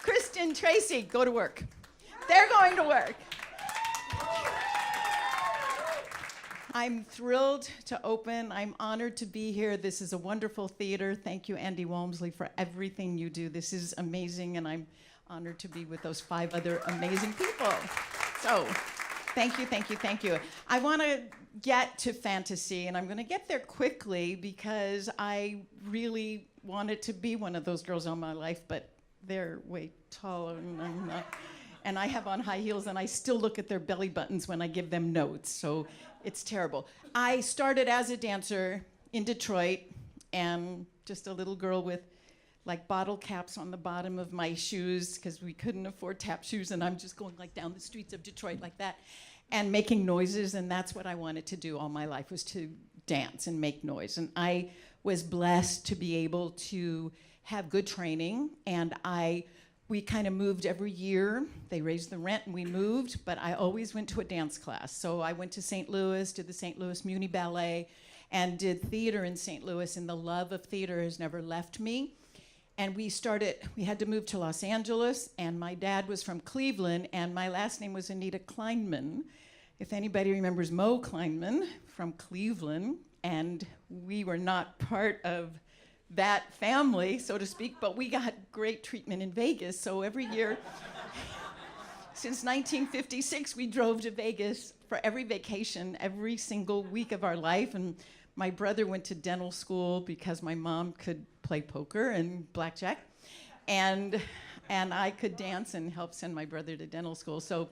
Kristen, Tracy, go to work. They're going to work. I'm thrilled to open. I'm honored to be here. This is a wonderful theater. Thank you, Andy Walmsley, for everything you do. This is amazing, and I'm honored to be with those 5 other amazing people. So, thank you, thank you, thank you. I want to get to fantasy, and I'm going to get there quickly because I really wanted to be one of those girls all my life, but they're way taller and I'm not. And I have on high heels, and I still look at their belly buttons when I give them notes, so it's terrible. I started as a dancer in Detroit, and just a little girl with like bottle caps on the bottom of my shoes because we couldn't afford tap shoes, and I'm just going like down the streets of Detroit like that and making noises, and that's what I wanted to do all my life, was to dance and make noise. And I was blessed to be able to have good training, and we kind of moved every year. They raised the rent and we moved, but I always went to a dance class. So I went to St. Louis, did the St. Louis Muni Ballet, and did theater in St. Louis, and the love of theater has never left me. And we had to move to Los Angeles, and my dad was from Cleveland, and my last name was Anita Kleinman. If anybody remembers Mo Kleinman from Cleveland, and we were not part of that family, so to speak, but we got great treatment in Vegas. So every year, since 1956, we drove to Vegas for every vacation, every single week of our life. And my brother went to dental school because my mom could play poker and blackjack, and I could dance and help send my brother to dental school. So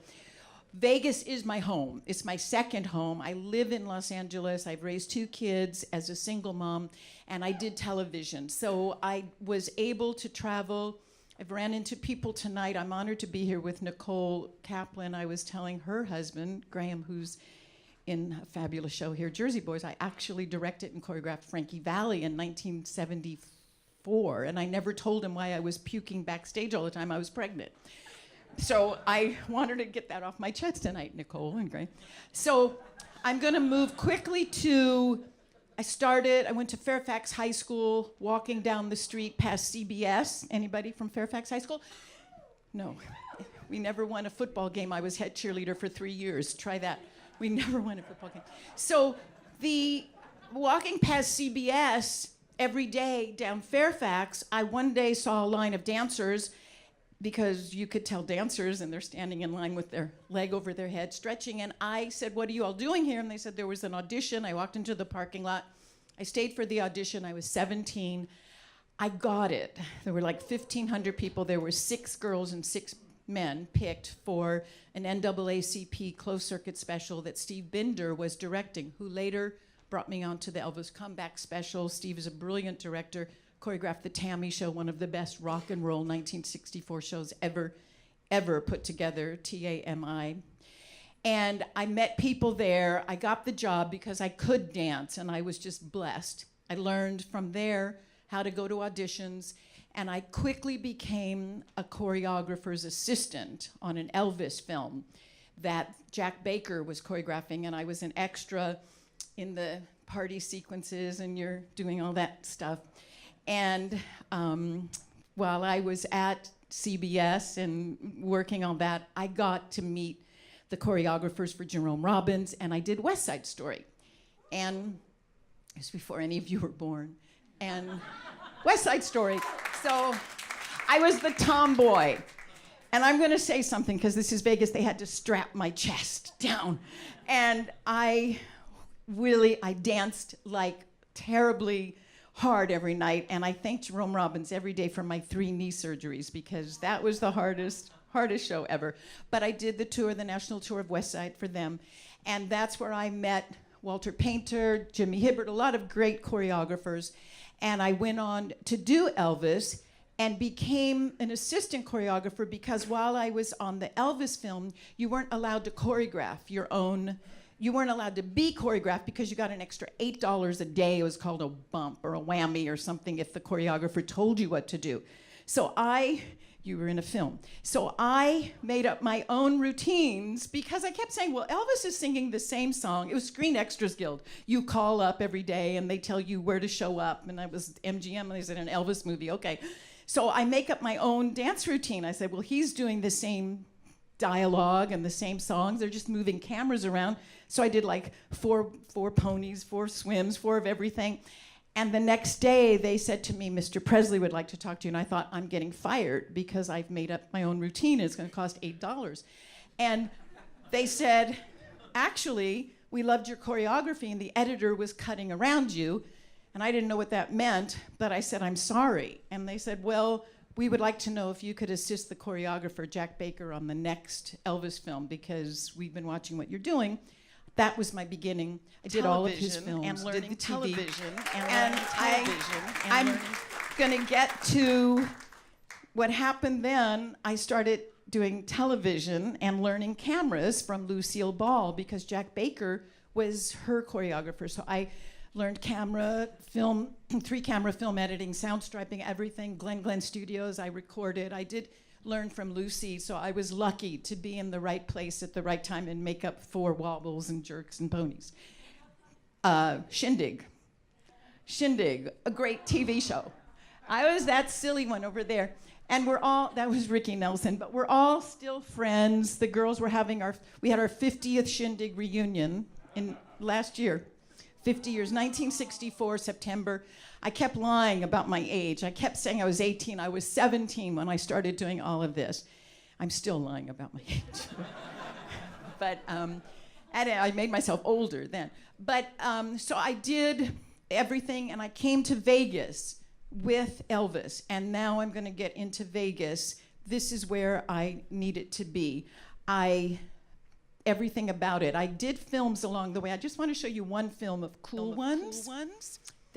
Vegas is my home. It's my second home. I live in Los Angeles. I've raised 2 kids as a single mom, and I did television. So I was able to travel. I've ran into people tonight. I'm honored to be here with Nicole Kaplan. I was telling her husband, Graham, who's in a fabulous show here, Jersey Boys, I actually directed and choreographed Frankie Valli in 1974, and I never told him why I was puking backstage all the time. I was pregnant. So I wanted to get that off my chest tonight, Nicole and Gray. So I'm going to move quickly to, I went to Fairfax High School, walking down the street past CBS. Anybody from Fairfax High School? No. We never won a football game. I was head cheerleader for 3 years. Try that. We never won a football game. So walking past CBS every day down Fairfax, I one day saw a line of dancers, because you could tell dancers, and they're standing in line with their leg over their head, stretching. And I said, "What are you all doing here?" And they said there was an audition. I walked into the parking lot. I stayed for the audition. I was 17. I got it. There were like 1,500 people. There were 6 girls and 6 men picked for an NAACP closed circuit special that Steve Binder was directing, who later brought me on to the Elvis Comeback special. Steve is a brilliant director. Choreographed the Tammy Show, one of the best rock and roll 1964 shows ever put together, TAMI. And I met people there. I got the job because I could dance, and I was just blessed. I learned from there how to go to auditions, and I quickly became a choreographer's assistant on an Elvis film that Jack Baker was choreographing, and I was an extra in the party sequences, and you're doing all that stuff. And while I was at CBS and working on that, I got to meet the choreographers for Jerome Robbins, and I did West Side Story. And it was before any of you were born. And West Side Story. So I was the tomboy. And I'm going to say something, because this is Vegas. They had to strap my chest down. And I danced like terribly hard every night, and I thank Jerome Robbins every day for my 3 knee surgeries, because that was the hardest show ever. But I did the national tour of West Side for them, and that's where I met Walter Painter, Jimmy Hibbert, a lot of great choreographers, and I went on to do Elvis and became an assistant choreographer, because while I was on the Elvis film, you weren't allowed to choreograph your own. You weren't allowed to be choreographed because you got an extra $8 a day. It was called a bump or a whammy or something if the choreographer told you what to do. So you were in a film. So I made up my own routines, because I kept saying, well, Elvis is singing the same song. It was Screen Extras Guild. You call up every day and they tell you where to show up. And I was MGM, and they said, an Elvis movie, okay. So I make up my own dance routine. I said, well, he's doing the same dialogue and the same songs. They're just moving cameras around. So I did like four ponies, 4 swims, 4 of everything. And the next day they said to me, Mr. Presley would like to talk to you. And I thought, I'm getting fired because I've made up my own routine. It's going to cost $8. And they said, actually, we loved your choreography and the editor was cutting around you. And I didn't know what that meant, but I said, I'm sorry. And they said, well, we would like to know if you could assist the choreographer, Jack Baker, on the next Elvis film, because we've been watching what you're doing. That was my beginning. I did all of his films. And learning did the television. I'm going to get to what happened then. I started doing television and learning cameras from Lucille Ball because Jack Baker was her choreographer. So I learned camera, film, 3-camera film editing, sound striping, everything. Glen Studios, I recorded. I did learn from Lucy, so I was lucky to be in the right place at the right time and make up for wobbles and jerks and ponies. Shindig, a great TV show. I was that silly one over there. And that was Ricky Nelson, but we're all still friends. The girls were we had our 50th Shindig reunion last year. 50 years, 1964, September. I kept lying about my age. I kept saying I was 18. I was 17 when I started doing all of this. I'm still lying about my age. But I made myself older then. But so I did everything, and I came to Vegas with Elvis, and now I'm going to get into Vegas. This is where I need it to be. Everything about it. I did films along the way. I just want to show you one film of Cool Ones.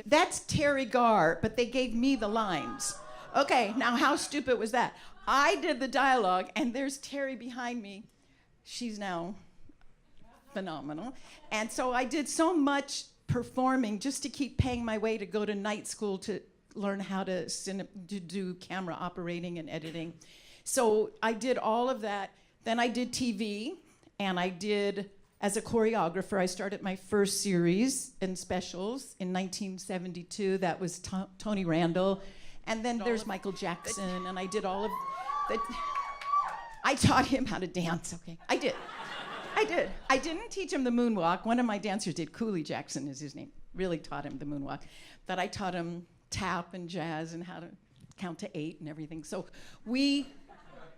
That's Terry Garr, but they gave me the lines. Okay, now how stupid was that? I did the dialogue, and there's Terry behind me. She's now phenomenal. And so I did so much performing just to keep paying my way to go to night school to learn how to do camera operating and editing. So I did all of that. Then I did TV. And I did, as a choreographer, I started my first series in specials in 1972. That was Tony Randall. And then there's Michael Jackson, and I did all of the... I taught him how to dance, okay? I did. I didn't teach him the moonwalk. One of my dancers did. Cooley Jackson is his name. Really taught him the moonwalk. But I taught him tap and jazz and how to count to 8 and everything. So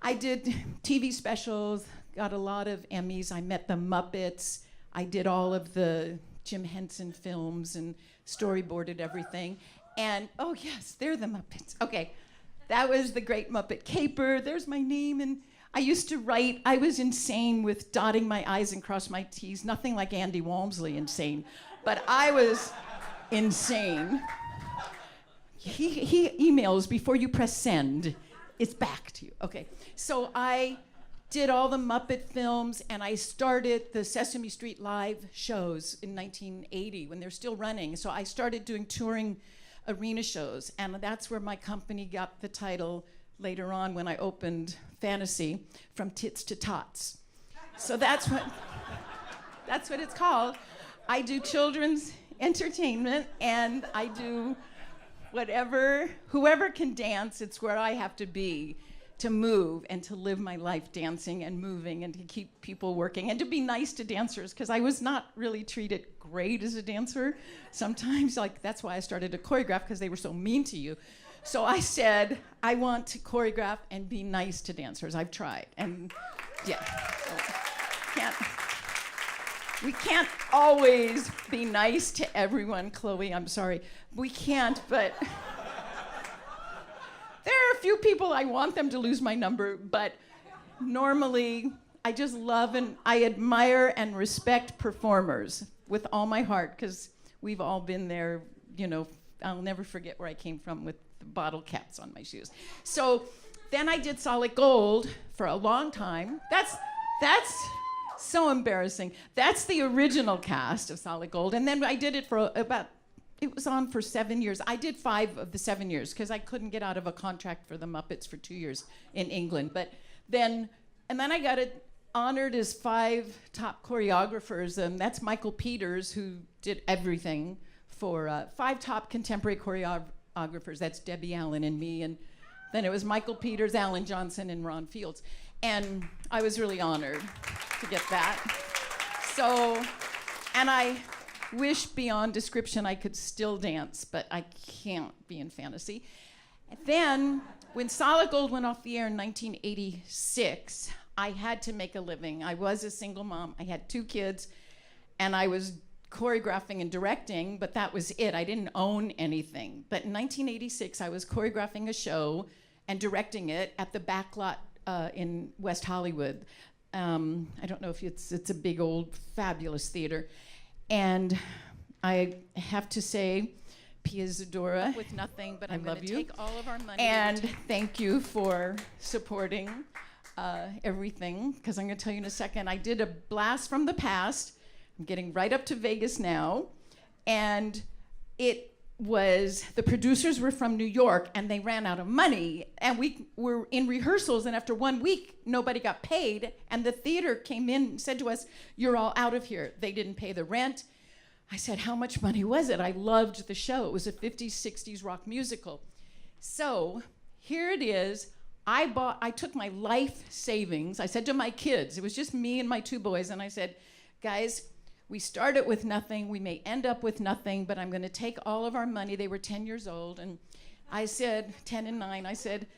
I did TV specials, got a lot of Emmys. I met the Muppets. I did all of the Jim Henson films and storyboarded everything. And, oh yes, they're the Muppets. Okay, that was the Great Muppet Caper. There's my name. And I used to write. I was insane with dotting my I's and cross my T's. Nothing like Andy Walmsley insane. But I was insane. He emails before you press send. It's back to you. Okay, so I did all the Muppet films, and I started the Sesame Street live shows in 1980 when they're still running. So I started doing touring arena shows, and that's where my company got the title later on when I opened Fantasy, From Tits to Tots. So that's what it's called. I do children's entertainment, and I do whoever can dance, it's where I have to be to move and to live my life dancing and moving and to keep people working and to be nice to dancers, because I was not really treated great as a dancer. Sometimes, that's why I started to choreograph, because they were so mean to you. So I said, I want to choreograph and be nice to dancers. I've tried, and yeah. We can't always be nice to everyone, Chloe, I'm sorry. We can't, but there are a few people I want them to lose my number, but normally I just love and I admire and respect performers with all my heart, because we've all been there, I'll never forget where I came from with the bottle caps on my shoes. So then I did Solid Gold for a long time. That's so embarrassing. That's the original cast of Solid Gold. And then I did it for it was on for 7 years. I did 5 of the 7 years because I couldn't get out of a contract for the Muppets for 2 years in England. But then I got honored as 5 top choreographers. That's Michael Peters, who did everything for 5 top contemporary choreographers. That's Debbie Allen and me and Then it was Michael Peters, Alan Johnson, and Ron Fields. And I was really honored to get that. So, and I wish beyond description I could still dance, but I can't be in fantasy. Then, when Solid Gold went off the air in 1986, I had to make a living. I was a single mom. I had 2 kids, and I was choreographing and directing, but that was it. I didn't own anything. But in 1986, I was choreographing a show and directing it at the Backlot in West Hollywood. I don't know if it's a big, old, fabulous theater. And I have to say, Pia Zadora, with nothing, but I'm going to take all of our money. And thank you for supporting everything, because I'm going to tell you in a second. I did a blast from the past. I'm getting right up to Vegas now. And it was, the producers were from New York, and they ran out of money. And we were in rehearsals, and after 1 week, nobody got paid. And the theater came in and said to us, "You're all out of here." They didn't pay the rent. I said, "How much money was it?" I loved the show. It was a 50s, 60s rock musical. So here it is. I took my life savings. I said to my kids, it was just me and my 2 boys, and I said, "Guys, we started with nothing. We may end up with nothing, but I'm going to take all of our money." They were 10 years old, and I said, 10 and 9, I said,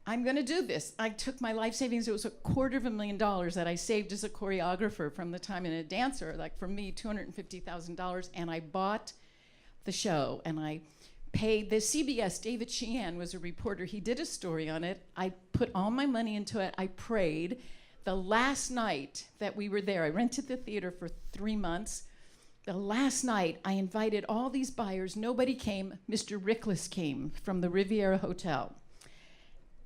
"I'm going to do this." I took my life savings. It was $250,000 that I saved as a choreographer from the time and a dancer, like for me, $250,000, and I bought the show, and I paid the CBS. David Sheehan was a reporter. He did a story on it. I put all my money into it. I prayed. The last night that we were there, I rented the theater for 3 months. The last night, I invited all these buyers. Nobody came. Mr. Rickless came from the Riviera Hotel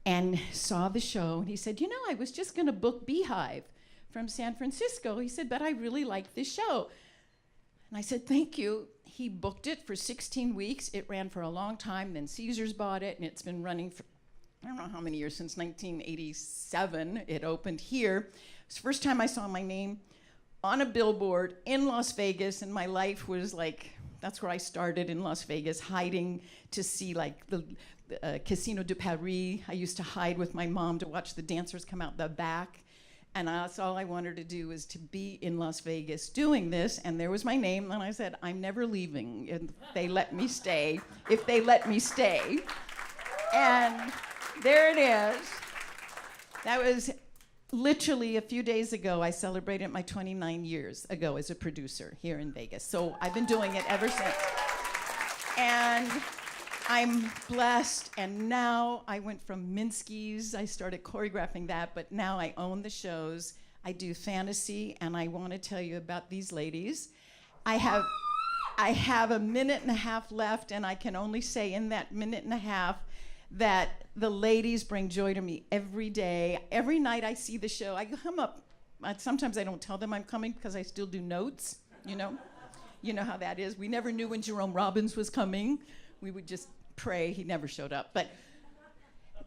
and saw the show. And he said, "You know, I was just going to book Beehive from San Francisco." He said, "But I really like this show." And I said, "Thank you." He booked it for 16 weeks. It ran for a long time. Then Caesars bought it, and it's been running for I don't know how many years, since 1987. It opened here. It's the first time I saw my name on a billboard in Las Vegas, and my life was like, that's where I started, in Las Vegas, hiding to see like the Casino de Paris. I used to hide with my mom to watch the dancers come out the back. And that's all I wanted to do, was to be in Las Vegas doing this. And there was my name, and I said, "I'm never leaving if they let me stay, if they let me stay." And there it is. That was literally a few days ago. I celebrated my 29 years ago as a producer here in Vegas. So I've been doing it ever since. And I'm blessed. And now I went from Minsky's. I started choreographing that, but now I own the shows. I do fantasy, and I want to tell you about these ladies. I have a minute and a half left, and I can only say in that minute and a half that the ladies bring joy to me every day. Every night I see the show, I come up. Sometimes I don't tell them I'm coming because I still do notes, you know? You know how that is. We never knew when Jerome Robbins was coming. We would just pray. He never showed up. But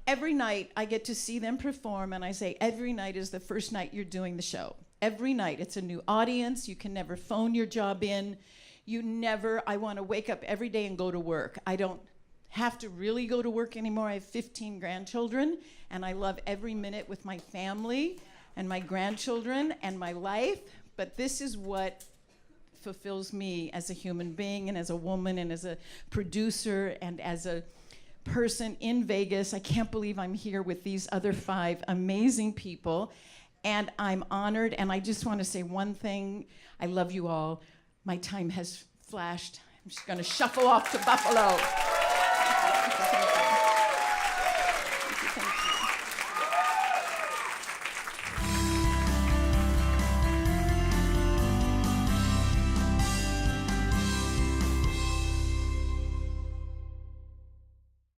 every night I get to see them perform, and I say, every night is the first night you're doing the show. Every night. It's a new audience. You can never phone your job in. I want to wake up every day and go to work. I don't have to really go to work anymore. I have 15 grandchildren, and I love every minute with my family and my grandchildren and my life. But this is what fulfills me as a human being and as a woman and as a producer and as a person in Vegas. I can't believe I'm here with these other 5 amazing people, and I'm honored. And I just want to say one thing. I love you all. My time has flashed. I'm just going to shuffle off to Buffalo.